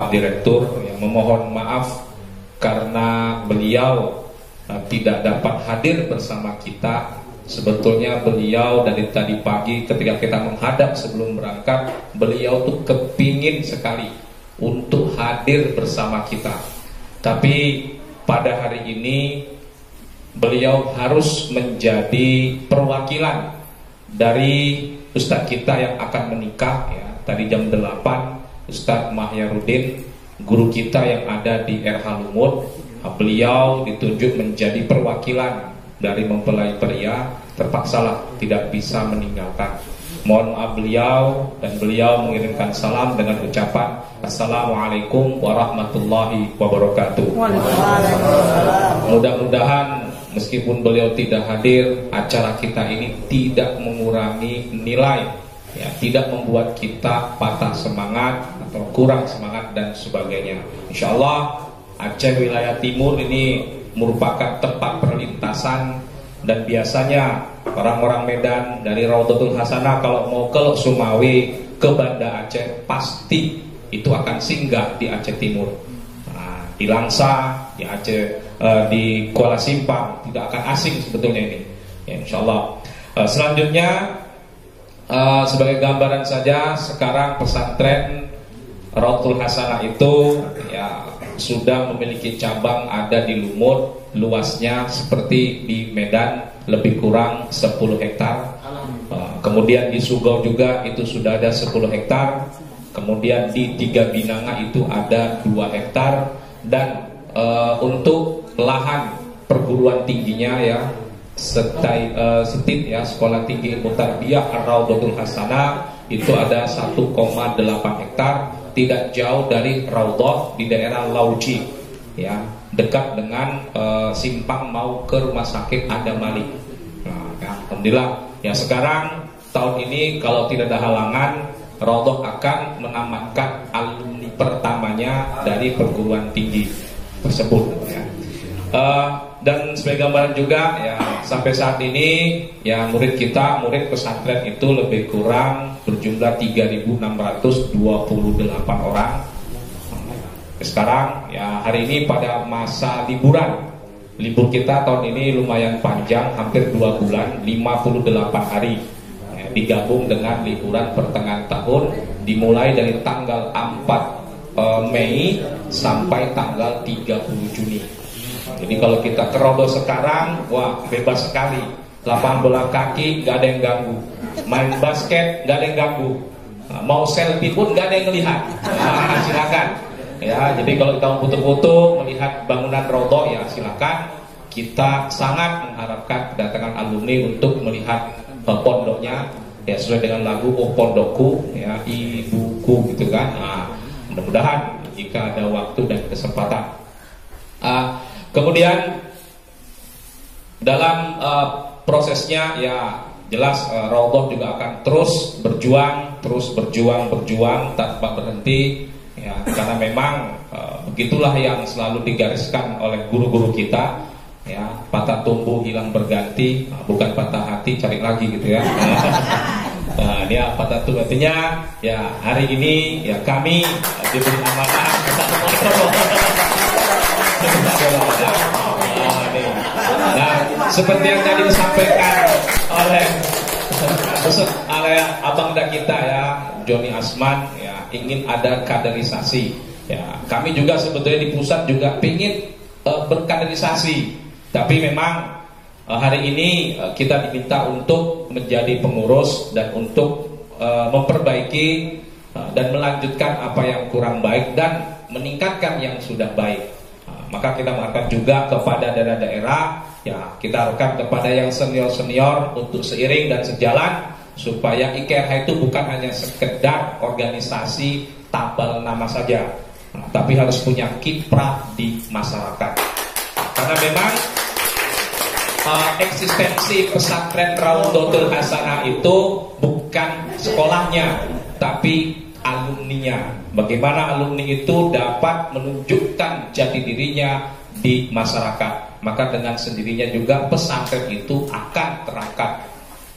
Bapak Direktur, yang memohon maaf karena beliau tidak dapat hadir bersama kita. Sebetulnya beliau dari tadi pagi ketika kita menghadap sebelum berangkat, beliau tuh kepingin sekali untuk hadir bersama kita. Tapi pada hari ini beliau harus menjadi perwakilan dari Ustadz kita yang akan menikah ya. Tadi jam 8 Ustadz Mahyarudin, guru kita yang ada di RH Lumut, beliau ditunjuk menjadi perwakilan dari mempelai pria, terpaksalah tidak bisa meninggalkan. Mohon maaf beliau, dan beliau mengirimkan salam dengan ucapan Assalamualaikum warahmatullahi wabarakatuh. Mudah-mudahan meskipun beliau tidak hadir, acara kita ini tidak mengurangi nilai ya, tidak membuat kita patah semangat atau kurang semangat dan sebagainya. Insyaallah Aceh wilayah timur ini merupakan tempat perlintasan, dan biasanya orang-orang Medan dari Raudhatul Hasanah kalau mau ke Sumawi, ke Banda Aceh, pasti itu akan singgah di Aceh Timur. Nah, di Langsa, di Aceh, di Kuala Simpang, tidak akan asing sebetulnya ini. Ya, insyaallah. Selanjutnya sebagai gambaran saja, sekarang pesantren Raudhatul Hasanah itu ya sudah memiliki cabang ada di Lumut, luasnya seperti di Medan lebih kurang 10 hektar. Kemudian di Sugau juga itu sudah ada 10 hektar. Kemudian di Tiga Binanga itu ada 2 hektar. Dan untuk lahan perguruan tingginya ya, STIT ya, Sekolah Tinggi Ilmu Tarbiyah Raudhatul Hasanah, itu ada 1,8 hektar. Tidak jauh dari Raudhah di daerah Lauji ya, dekat dengan Simpang mau ke rumah sakit Adamali. Nah, ya, alhamdulillah ya, sekarang tahun ini kalau tidak ada halangan, Raudhah akan menamatkan alumni pertamanya dari perguruan tinggi tersebut ya. Dan sebagai gambaran juga ya, sampai saat ini ya murid kita, murid pesantren itu lebih kurang berjumlah 3.628 orang. Sekarang ya hari ini pada masa liburan, libur kita tahun ini lumayan panjang, hampir 2 bulan, 58 hari ya, digabung dengan liburan pertengahan tahun, dimulai dari tanggal 4 Mei sampai tanggal 30 Juni. Jadi kalau kita ke Raudhah sekarang, wah bebas sekali. Lapangan bola kaki gak ada yang ganggu, main basket gak ada yang ganggu, mau selfie pun gak ada yang melihat. Nah, silakan. Ya, jadi kalau kita mau foto-foto melihat bangunan Raudhah ya silakan. Kita sangat mengharapkan kedatangan alumni untuk melihat pondoknya ya, sesuai dengan lagu Oh Pondokku ya, ibuku gitu kan. Nah, mudah-mudahan jika ada waktu dan kesempatan. Kemudian dalam prosesnya ya jelas Raudhah juga akan terus berjuang tanpa berhenti ya, karena memang begitulah yang selalu digariskan oleh guru-guru kita ya, patah tumbuh hilang berganti, bukan patah hati cari lagi gitu ya. Nah, dia patah tumbuh, artinya ya hari ini ya kami diberi amanah nah, seperti yang tadi disampaikan oleh abang kita ya, Joni Asman ya, ingin ada kaderisasi ya. Kami juga sebetulnya di pusat juga ingin berkaderisasi, tapi memang hari ini kita diminta untuk menjadi pengurus dan untuk memperbaiki dan melanjutkan apa yang kurang baik dan meningkatkan yang sudah baik. Maka kita mengharapkan juga kepada daerah-daerah ya, kita harapkan kepada yang senior-senior untuk seiring dan sejalan, supaya IKRH itu bukan hanya sekedar organisasi tabel nama saja, tapi harus punya kiprah di masyarakat. Karena memang eksistensi pesantren Raudhatul Hasanah itu bukan sekolahnya, tapi alumninya. Bagaimana alumni itu dapat menunjukkan jati dirinya di masyarakat, maka dengan sendirinya juga pesantren itu akan terangkat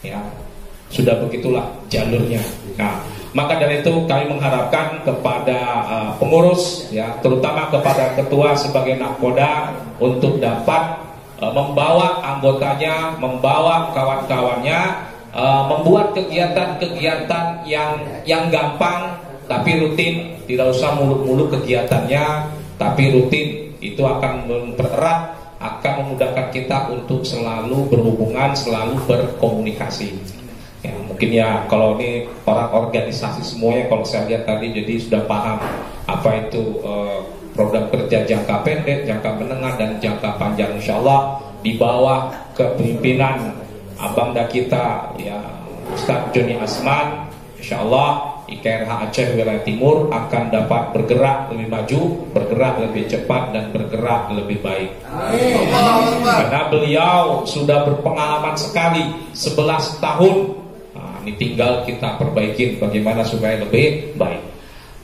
ya. Sudah begitulah jalurnya. Nah, Maka dari itu kami mengharapkan kepada pengurus, ya, terutama kepada ketua sebagai nakoda untuk dapat membawa anggotanya, membawa kawan-kawannya, membuat kegiatan-kegiatan yang gampang tapi rutin, tidak usah muluk-muluk kegiatannya, tapi rutin. Itu akan mempererat, akan memudahkan kita untuk selalu berhubungan, selalu berkomunikasi. Ya, mungkin ya kalau ini orang organisasi semuanya, kalau saya lihat tadi jadi sudah paham apa itu program kerja jangka pendek, jangka menengah, dan jangka panjang. Insya Allah di bawah kepemimpinan abangda kita, ya, Ustadz Joni Asman, insya Allah IKRH Aceh Wilayah Timur akan dapat bergerak lebih maju, bergerak lebih cepat, dan bergerak lebih baik. Karena beliau sudah berpengalaman sekali 11 tahun. Nah, ini tinggal kita perbaiki bagaimana supaya lebih baik.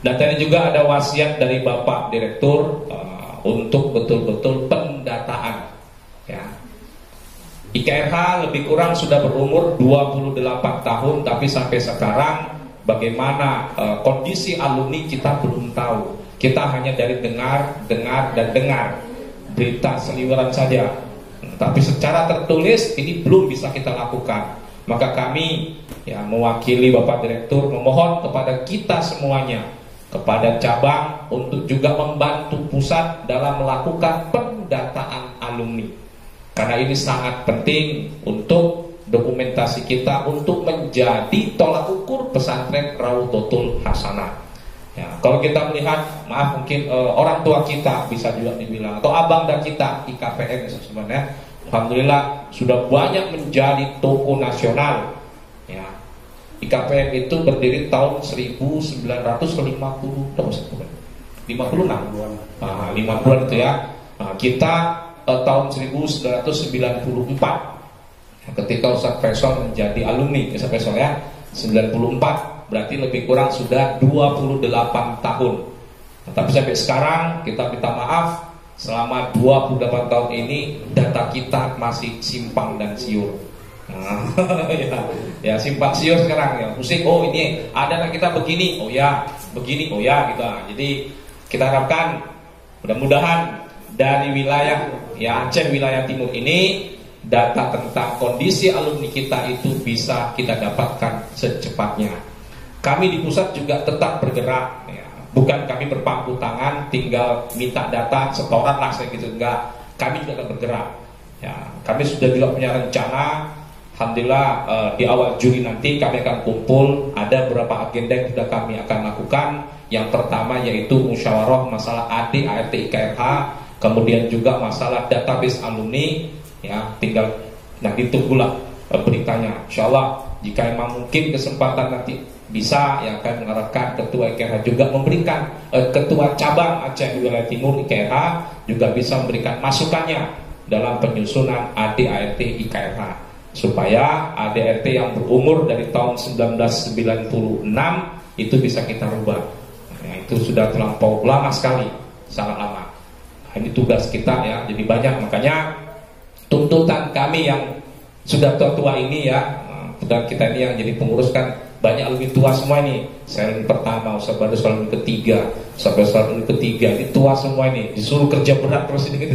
Dan tadi juga ada wasiat dari Bapak Direktur untuk betul-betul pendataan. Ya. IKRH lebih kurang sudah berumur 28 tahun, tapi sampai sekarang bagaimana kondisi alumni kita belum tahu. Kita hanya dari dengar berita seliweran saja. Tapi secara tertulis ini belum bisa kita lakukan. Maka kami, ya, mewakili Bapak Direktur memohon kepada kita semuanya, kepada cabang untuk juga membantu pusat dalam melakukan pendataan alumni. Karena ini sangat penting untuk dokumentasi kita untuk menjadi tolak ukur pesantren Rawdatul Hasanah. Ya, kalau kita melihat, maaf mungkin orang tua kita bisa juga dibilang, atau abang dan kita IKPM sebenarnya, alhamdulillah sudah banyak menjadi toko nasional. Ya, IKPM itu berdiri tahun 1950, 50-an itu ya. Nah, kita tahun 1994 ketika Ustadz Faisal menjadi alumni, Ustadz Faisal ya, 94, berarti lebih kurang sudah 28 tahun. Nah, tapi sampai sekarang kita minta maaf, selama 28 tahun ini data kita masih simpang dan siur. Nah, ya simpang siur sekarang ya, pusing. Oh ini ada anak kita begini, oh ya begini, oh ya gitu. Jadi kita harapkan mudah-mudahan dari wilayah, ya, Aceh wilayah timur ini, data tentang kondisi alumni kita itu bisa kita dapatkan secepatnya. Kami di pusat juga tetap bergerak, ya. Bukan kami berpangku tangan tinggal minta data setoran lah gitu, enggak. Kami juga akan bergerak, ya. Kami sudah juga punya rencana. Alhamdulillah di awal Juli nanti kami akan kumpul, ada beberapa agenda yang sudah kami akan lakukan. Yang pertama yaitu musyawarah masalah AD ART IKRH, kemudian juga masalah database alumni. Ya, tinggal nanti tunggulah beritanya. Insyaallah jika memang mungkin kesempatan nanti bisa, ya, akan mengarahkan ketua IKRH juga memberikan ketua cabang Aceh Wilayah Timur IKRH juga bisa memberikan masukannya dalam penyusunan AD/ART IKRH supaya AD/ART yang berumur dari tahun 1996 itu bisa kita rubah. Nah, itu sudah terlampau lama sekali, sangat lama. Nah, ini tugas kita, ya, jadi banyak. Makanya tuntutan kami yang sudah tua-tua ini, ya, dan kita ini yang jadi pengurus kan banyak lebih tua semua ini. Saya alumni pertama, Ustaz Badrus alumni ketiga, sampai alumni ketiga, ini tua semua ini. Disuruh kerja berat terus ini gitu,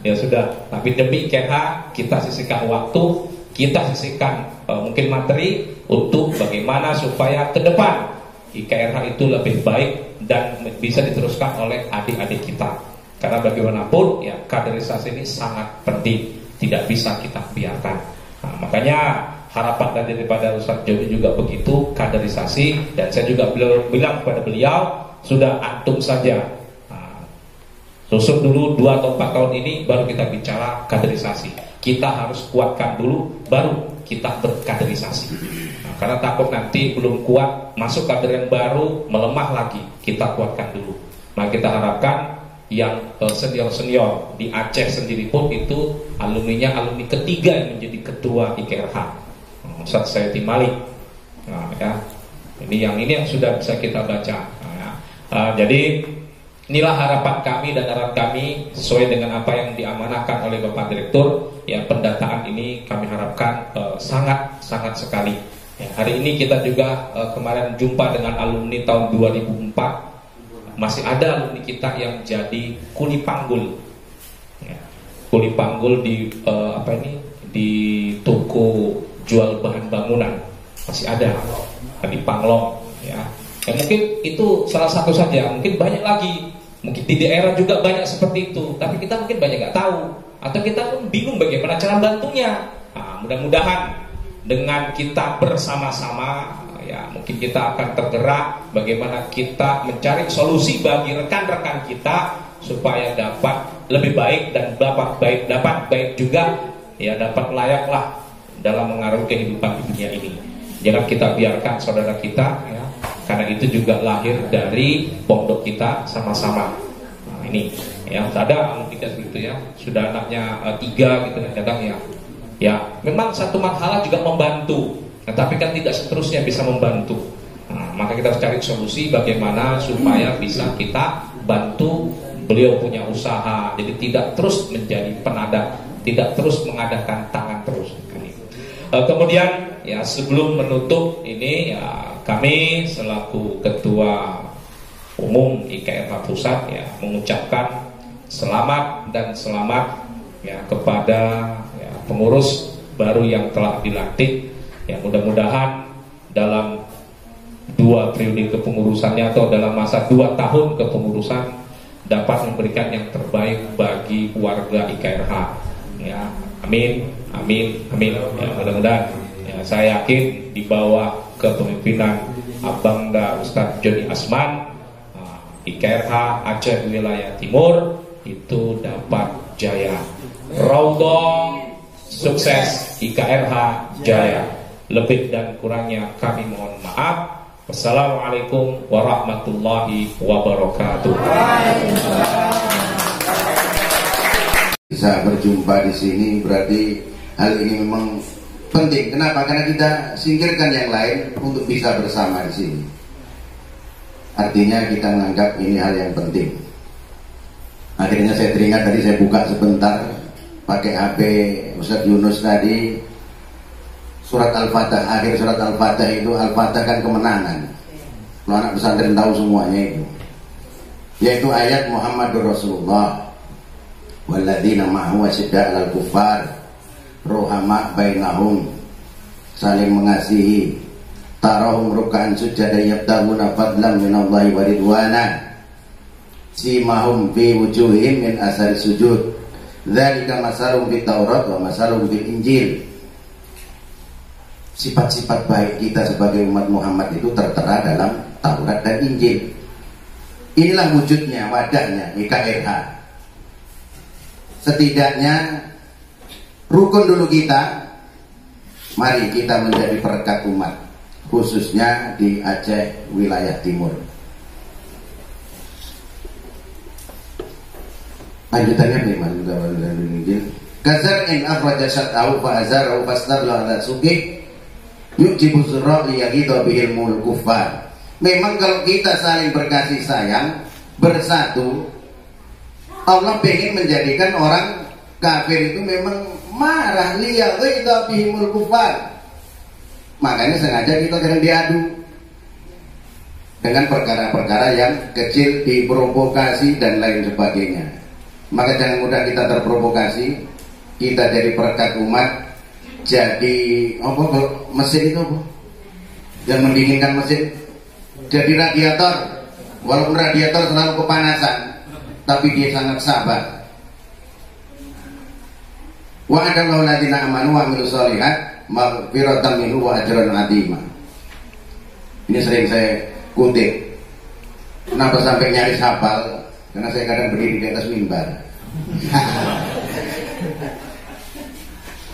ya sudah. Tapi demi IKRH kita sisihkan waktu, kita sisihkan mungkin materi untuk bagaimana supaya ke depan IKRH itu lebih baik dan bisa diteruskan oleh adik-adik kita. Karena bagaimanapun, ya, kaderisasi ini sangat penting. Tidak bisa kita biarkan. Nah, makanya harapan daripada Ustadz Joni juga begitu, kaderisasi. Dan saya juga bilang kepada beliau, sudah antum saja. Nah, susun dulu 2 atau 4 tahun ini, baru kita bicara kaderisasi. Kita harus kuatkan dulu, baru kita berkaderisasi. Nah, karena takut nanti belum kuat, masuk kader yang baru, melemah lagi. Kita kuatkan dulu. Nah, kita harapkan yang senior-senior di Aceh sendiri pun itu alumninya alumni ketiga yang menjadi ketua IKRH, Ustadz Sayyidi Malik. Nah, ya, ini yang sudah bisa kita baca. Nah, ya. Jadi inilah harapan kami dan harapan kami sesuai dengan apa yang diamanahkan oleh Bapak Direktur. Ya, pendataan ini kami harapkan sangat sekali, Ya, hari ini kita juga kemarin jumpa dengan alumni tahun 2004. Masih ada alumni kita yang jadi kuli panggul. Ya, kuli panggul di di toko jual bahan bangunan. Masih ada di Panglong, ya. Ya mungkin itu salah satu saja, mungkin banyak lagi, mungkin di daerah juga banyak seperti itu, tapi kita mungkin banyak nggak tahu, atau kita pun bingung bagaimana cara bantunya. Nah, mudah-mudahan dengan kita bersama-sama, ya mungkin kita akan tergerak bagaimana kita mencari solusi bagi rekan-rekan kita supaya dapat lebih baik dan dapat baik juga, ya dapat layaklah dalam mengaruhi kehidupan di dunia ini. Jangan kita biarkan saudara kita, ya, karena itu juga lahir dari pondok kita sama-sama. Nah, ini ya ada alumni kita seperti ya, sudah anaknya 3 gitu kadang ya. Ya, memang satu marhalah juga membantu, nah, tapi kan tidak seterusnya bisa membantu. Nah, maka kita harus cari solusi bagaimana supaya bisa kita bantu beliau punya usaha, jadi tidak terus menjadi penada, tidak terus mengadakan tangan terus. Kemudian ya sebelum menutup ini ya kami selaku Ketua Umum IKRH Pusat ya mengucapkan selamat ya kepada ya, pengurus baru yang telah dilantik. Ya mudah-mudahan dalam 2 periode kepengurusannya atau dalam masa 2 tahun kepengurusan dapat memberikan yang terbaik bagi warga IKRH. Ya, amin. Ya, mudah-mudahan ya, saya yakin di bawah kepemimpinan Abangda Ustadz Joni Asman, IKRH Aceh Wilayah Timur itu dapat jaya. Raudhah sukses, IKRH jaya. Lebih dan kurangnya kami mohon maaf. Wassalamualaikum warahmatullahi wabarakatuh. Bisa berjumpa di sini berarti hal ini memang penting. Kenapa? Karena kita singkirkan yang lain untuk bisa bersama di sini. Artinya kita menganggap ini hal yang penting. Akhirnya saya teringat tadi saya buka sebentar pakai HP Ustadz Yunus tadi, surat Al-Fatah, akhir surat Al-Fatah itu, Al-Fatah kan kemenangan. Kalau anak pesantren tahu semuanya itu, yaitu ayat Muhammadur Rasulullah walladzina ma'hu asyidda 'alal kuffar ruhama bainahum, saling mengasihi, tarahum ruk'an sujada yabtaguna fadlan minallahi wa ridwana, simahum fi wujuhihim min asari sujud, dzalika masalum fit Taurat wa masalum fil Injil. Sifat-sifat baik kita sebagai umat Muhammad itu tertera dalam Taurat dan Injil. Inilah wujudnya, wadahnya IKRH. Setidaknya rukun dulu kita. Mari kita menjadi perekat umat, khususnya di Aceh wilayah timur. Lanjutannya bagaimana? Kazar'in akhraja syat'ahu fa'azarahu fastabla ala suqih yujibu zurra liyaghidha bihil mul kuffar. Memang kalau kita saling berkasih sayang, bersatu, Allah ingin menjadikan orang kafir itu memang marah, liyaghidha bihil kuffar. Makanya sengaja kita jangan diadu dengan perkara-perkara yang kecil, diprovokasi dan lain sebagainya. Maka jangan mudah kita terprovokasi. Kita jadi perekat umat, jadi apa mesin itu apa? Yang mendinginkan mesin, jadi radiator. Walaupun radiator selalu kepanasan, tapi dia sangat sabar. Wa adallahu ladina amanu wa amilus sholihat maghfiratan minhu wa ajran 'azima. Ini sering saya kutip. Kenapa sampai nyaris hafal? Karena saya kadang berdiri di atas mimbar.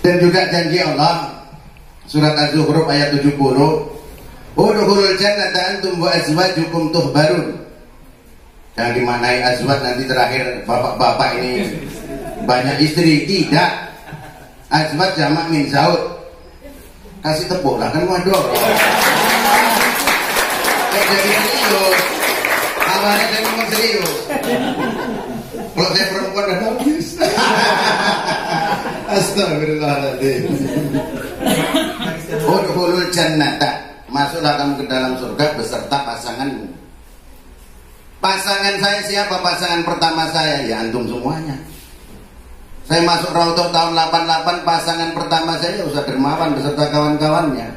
Dan juga janji Allah surat Az-Zukhruf ayat 70, udkhulul jannata antum wa azwajukum tuhbarun. Jangan dimaknai azwaj nanti terakhir bapak-bapak ini banyak istri. Tidak. Azwaj jamak min zaud. Kasih tepuk lah kan, waduh. Jadi serius. Awalnya saya ngomong serius. Kalau saya perempuan udah habis. Astagfirullahaladzim. Udkhulul jannata, masuklah kamu ke dalam surga beserta pasanganmu. Pasangan saya siapa? Pasangan pertama saya ya antum semuanya. Saya masuk Raudhah tahun 88, pasangan pertama saya Ustaz Dermawan beserta kawan-kawannya.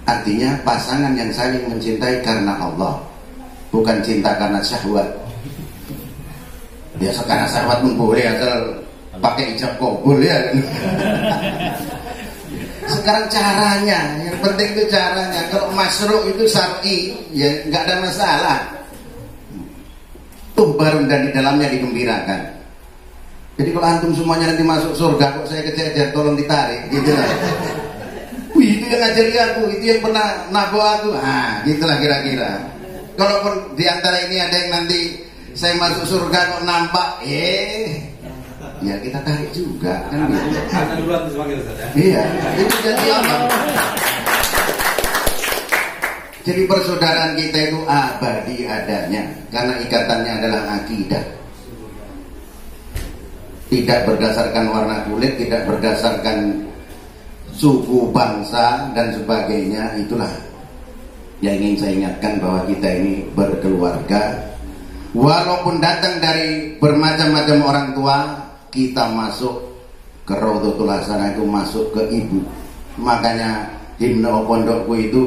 Artinya pasangan yang saling mencintai karena Allah, bukan cinta karena syahwat. Biasa karena syahwat pun boleh asal pakai ijab kabul ya. Sekarang caranya, yang penting itu caranya. Kalau masyru' itu syar'i, ya nggak ada masalah. Tuh baru dan di dalamnya digembirakan. Jadi kalau antum semuanya nanti masuk surga, kok saya kececer, tolong ditarik, gitu lah. Wih, itu yang ngajari aku, itu yang pernah nabo aku. Ah, gitulah kira-kira. Kalaupun di antara ini ada yang nanti saya masuk surga kok nampak, ya kita tarik juga kan gitu. Karena duluan sebagai Ustaz ya. Iya, itu jadi apa? Jadi persaudaraan kita itu abadi adanya karena ikatannya adalah akidah. Tidak berdasarkan warna kulit, tidak berdasarkan suku, bangsa dan sebagainya. Itulah yang ingin saya ingatkan, bahwa kita ini berkeluarga. Walaupun datang dari bermacam-macam orang tua, kita masuk ke Raudhatul Hasanah itu masuk ke ibu. Makanya himne pondokku itu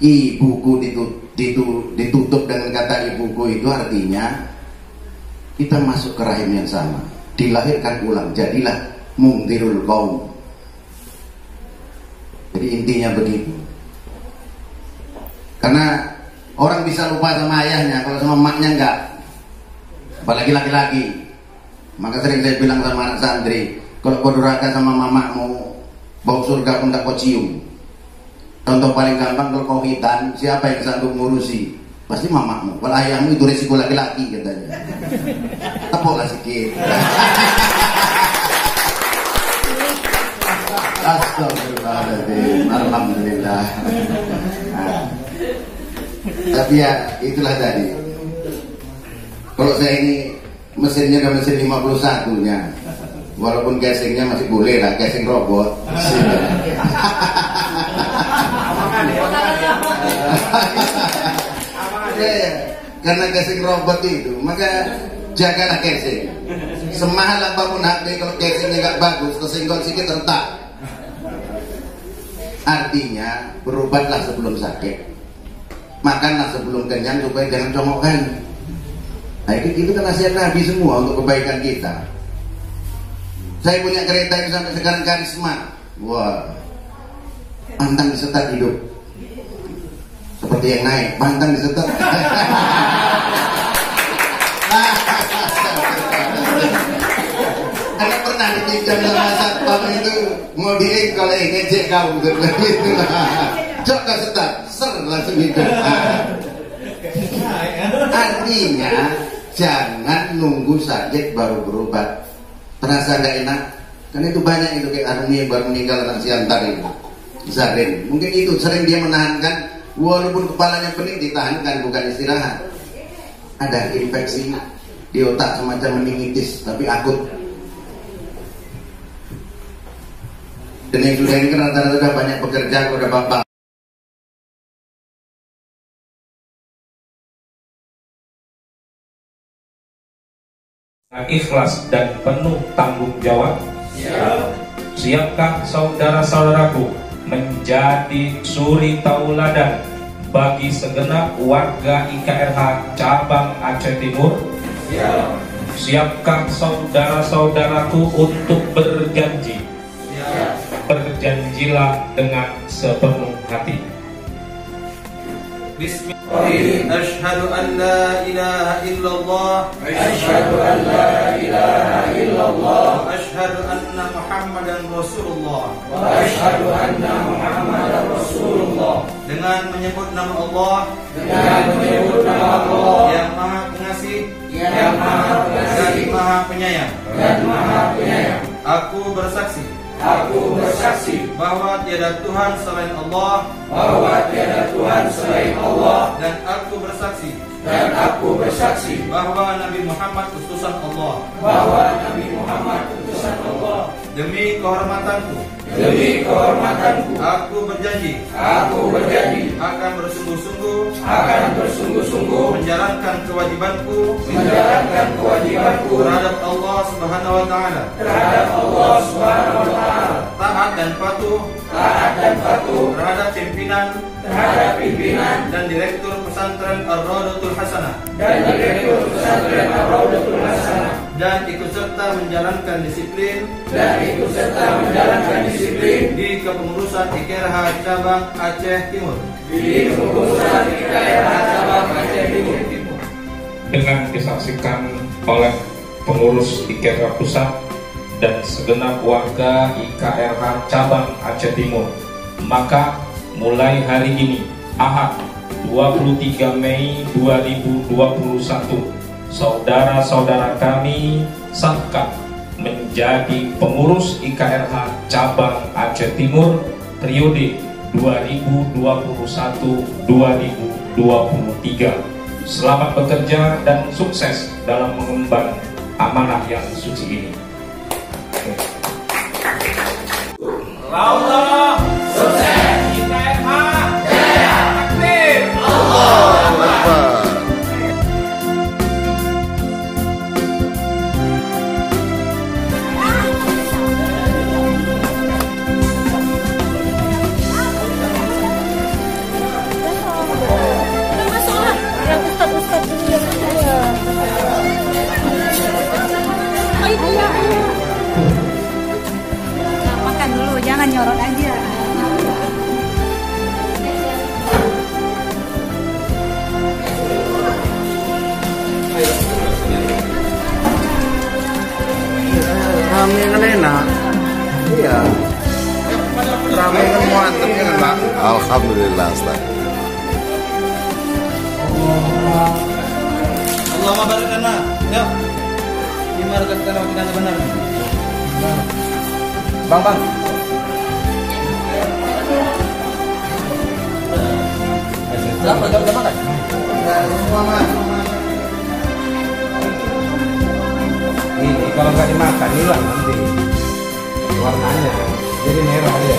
ibuku ditutup dengan kata ibuku, itu artinya kita masuk ke rahim yang sama, dilahirkan ulang, jadilah mungdirul qaum. Jadi intinya begitu. Karena orang bisa lupa sama ayahnya, kalau sama emaknya enggak, apalagi laki-laki. Maka sering saya bilang sama anak santri, kalau kau durhaka sama mamamu, bau surga pun tak kau cium. Contoh paling gampang, kalau kau hitam, siapa yang sanggup ngurusi? Pasti mamamu. Kalau ayahmu itu resiko laki-laki katanya. Tepuklah sikit. Astagfirullahaladzim. Alhamdulillah. Nah, tapi ya itulah tadi. Kalau saya ini mesinnya udah mesin 51 nya, walaupun casingnya masih boleh lah, casing robot. Karena casing robot itu, maka jagalah casing. Semahal apapun HP, kalau casingnya nggak bagus, kesenggol sedikit retak. Artinya berobatlah sebelum sakit, makanlah sebelum kenyang supaya jangan comokkan. Nah itu kan nasihat Nabi semua untuk kebaikan kita. Saya punya kereta itu sampai sekarang karisma. Wah, pantang disetat hidup. Seperti yang naik, pantang disetat. Ada pernah dipinjam sama satpam itu, mau kalau ngejek kau gitu. Cok kau setat, ser langsung hidup. Artinya jangan nunggu sakit baru berobat. Terasa gak enak, kan itu banyak itu kayak Arumi yang baru meninggal anak siantar itu, Zarin. Mungkin itu sering dia menahankan, walaupun kepalanya pening ditahankan, bukan istirahat. Ada infeksi di otak semacam meningitis, tapi akut. Dan yang sudah ini kan rata-rata sudah banyak pekerja, udah bapak. Ikhlas dan penuh tanggung jawab. Siapkah saudara-saudaraku menjadi suri tauladan bagi segenap warga IKRH cabang Aceh Timur? Siapkah saudara-saudaraku untuk berjanji? Berjanjilah dengan sepenuh hati. Bismillahirrahmanirrahim. Asyhadu an la ilaha illallah. Asyhadu an la ilaha illallah. Asyhadu anna Muhammadan Rasulullah. Wa asyhadu anna Muhammadan Rasulullah. Dengan menyebut nama Allah, dengan menyebut nama Allah yang Maha Pengasih, yang Maha Pengasih dan Maha Penyayang. dan Maha Penyayang. Aku bersaksi bahwa tiada Tuhan selain Allah, dan aku bersaksi bahwa Nabi Muhammad utusan Allah, demi kehormatanku. Demi kehormatanku. Aku berjanji. Aku berjanji. Akan bersungguh-sungguh. Akan bersungguh-sungguh. Menjalankan kewajibanku. Menjalankan kewajibanku. Terhadap Allah Subhanahu Wa Taala. Terhadap Allah Subhanahu Wa Taala. Taat dan patuh. Taat dan patuh. Terhadap pimpinan. Terhadap pimpinan. Dan direktur pesantren Ar-Raudatul Hasanah. Dan direktur pesantren Ar-Raudatul Hasanah. Dan ikut serta menjalankan disiplin. Dan ikut serta menjalankan disiplin di kepengurusan IKRH cabang Aceh Timur. Di kepengurusan IKRH cabang Aceh Timur. Dengan disaksikan oleh pengurus IKRH Pusat dan segenap warga IKRH cabang Aceh Timur, maka mulai hari ini Ahad 23 Mei 2021, saudara-saudara kami sahkan menjadi pengurus IKRH cabang Aceh Timur periode 2021-2023. Selamat bekerja dan sukses dalam mengemban amanah yang suci ini. Allah sukses, IKRH jaya, aktif, Allahu Akbar. Makan dulu, jangan nyorot aja. Rame kan enak. Iya. Rame kan muantep kan Pak. Alhamdulillah Ustaz. Allahumma barik lana. Ya. Bima razaqtana wa qina benar. Bang. Udah makan? Semua makan. Ini kalau nggak dimakan hilang nanti warnanya, jadi merah aja.